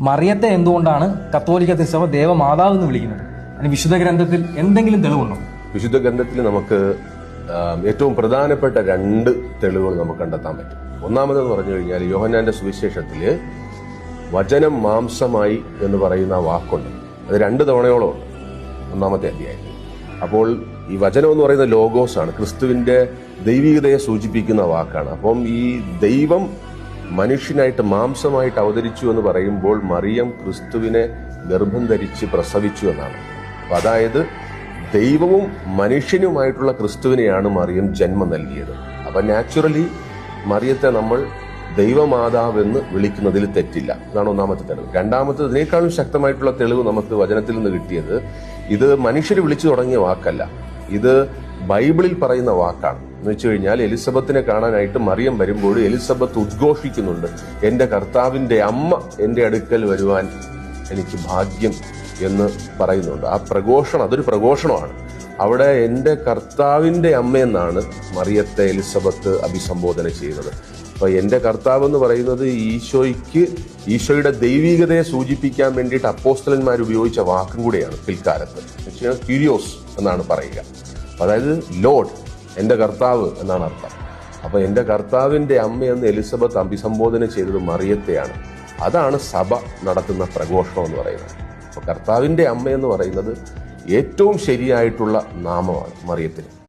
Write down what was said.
മറിയത്തെ എന്തുകൊണ്ടാണ് കത്തോലിക്ക തിരുസഭ ദേവമാതാവ് എന്ന് വിളിക്കുന്നത്? അതിന് വിശുദ്ധ ഗ്രന്ഥത്തിൽ എന്തെങ്കിലും തെളിവുണ്ടോ? വിശുദ്ധ ഗ്രന്ഥത്തിൽ നമുക്ക് ഏറ്റവും പ്രധാനപ്പെട്ട 2 തെളിവുകൾ നമുക്ക് കണ്ടെത്താൻ പറ്റും. ഒന്നാമതെന്ന് പറഞ്ഞു കഴിഞ്ഞാൽ യോഹന്നാന്റെ സുവിശേഷത്തില് വചനം മാംസമായി എന്ന് പറയുന്ന വാക്കുണ്ട്. അത് 2 തവണയോളം ഉണ്ട് ഒന്നാമത്തെ അധ്യായത്തിൽ. അപ്പോൾ ഈ വചനം എന്ന് പറയുന്ന ലോഗോസ് ആണ്, ക്രിസ്തുവിന്റെ ദൈവികതയെ സൂചിപ്പിക്കുന്ന വാക്കാണ്. അപ്പം ഈ ദൈവം മനുഷ്യനായിട്ട് മാംസമായിട്ട് അവതരിച്ചു എന്ന് പറയുമ്പോൾ മറിയം ക്രിസ്തുവിനെ ഗർഭം ധരിച്ച് പ്രസവിച്ചു എന്നാണ്. അതായത് ദൈവവും മനുഷ്യനുമായിട്ടുള്ള ക്രിസ്തുവിനെയാണ് മറിയം ജന്മം നൽകിയത്. അപ്പൊ നാച്ചുറലി മറിയത്തെ നമ്മൾ ദൈവമാതാവെന്ന് വിളിക്കുന്നതിൽ തെറ്റില്ല. ഇതാണ് ഒന്നാമത്തെ തെളിവ്. രണ്ടാമത്തെ ഇതിനേക്കാളും ശക്തമായിട്ടുള്ള തെളിവ് നമുക്ക് വചനത്തിൽ നിന്ന് കിട്ടിയത്, ഇത് മനുഷ്യർ വിളിച്ചു തുടങ്ങിയ വാക്കല്ല, ഇത് ബൈബിളിൽ പറയുന്ന വാക്കാണ്. എന്ന് വെച്ച് കഴിഞ്ഞാൽ എലിസബത്തിനെ കാണാനായിട്ട് മറിയം വരുമ്പോൾ എലിസബത്ത് ഉദ്ഘോഷിക്കുന്നുണ്ട്, എന്റെ കർത്താവിന്റെ അമ്മ എന്റെ അടുക്കൽ വരുവാൻ എനിക്ക് ഭാഗ്യം എന്ന് പറയുന്നുണ്ട്. ആ പ്രഘോഷണം, അതൊരു പ്രഘോഷണമാണ്. അവിടെ എന്റെ കർത്താവിന്റെ അമ്മയെന്നാണ് മറിയത്തെ എലിസബത്ത് അഭിസംബോധന ചെയ്യുന്നത്. അപ്പൊ എന്റെ കർത്താവ് എന്ന് പറയുന്നത് ഈശോയുടെ ദൈവികതയെ സൂചിപ്പിക്കാൻ വേണ്ടിയിട്ട് അപ്പോസ്തലന്മാർ ഉപയോഗിച്ച വാക്കും കൂടെയാണ് പിൽക്കാലത്ത്. ക്യൂരിയോസ് എന്നാണ് പറയുക. അതായത് ലോർഡ്, എന്റെ കർത്താവ് എന്നാണ് അർത്ഥം. അപ്പൊ എന്റെ കർത്താവിന്റെ അമ്മയെന്ന് എലിസബത്ത് അഭിസംബോധന ചെയ്തത് മറിയത്തെയാണ്. അതാണ് സഭ നടത്തുന്ന പ്രഘോഷണം എന്ന് പറയുന്നത്. അപ്പൊ കർത്താവിന്റെ അമ്മ എന്ന് പറയുന്നത് ഏറ്റവും ശരിയായിട്ടുള്ള നാമമാണ് മറിയത്തിന്.